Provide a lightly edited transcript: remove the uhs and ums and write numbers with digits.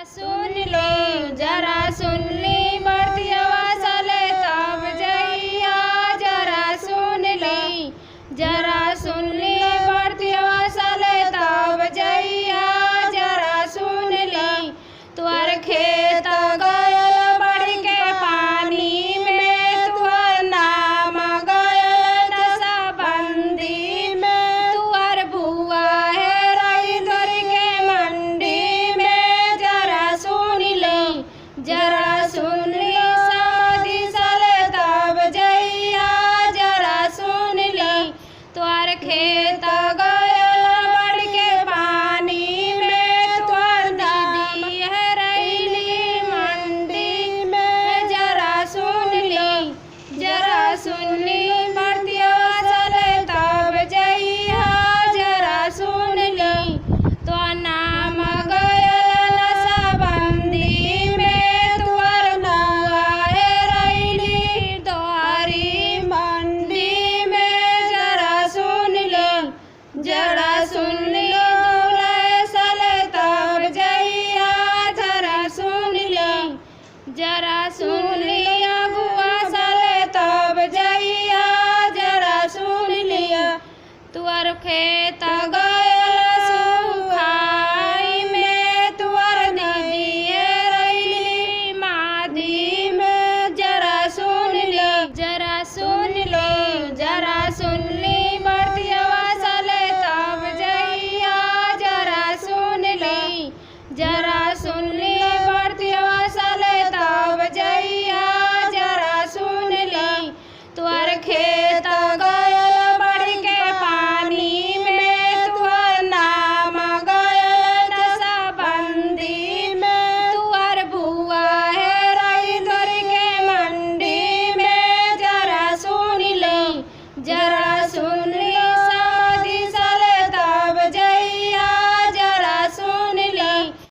सुन ली जरा सुन ली बर्तियवा साले तब जइया जरा सुन ली जरा सुन ली बर्तियवा साले तब जइया जरा सुन ली तुअर खेत गयल बढ़ के पानी में तुअर नाम गयल नशाबंदी में तुअर भुआ है रही धर के मंडी में जरा सुन ली जरा सुन ली समाधि साले तब जइया जरा सुन ली तुअर खेत गयल बढ़ के पानी में तुअर दीदी है रही मंडी में जरा सुन ली बर्तियवा साले तब जइया जरा सुन ली तो नाम गयल नशाबंदी में तुअर बुआ है रही तोहरी मंडी में जरा सुन ली दूल्हे साले तब जइया जरा सुन ली अगुआ साले तब जइया जरा सुन लिया तुअर खेत गयल सुखाई में तुअर दीदी रही मादी में जरा सुन ली बर्तियवा साले तब जइया जरा सुन ली जरा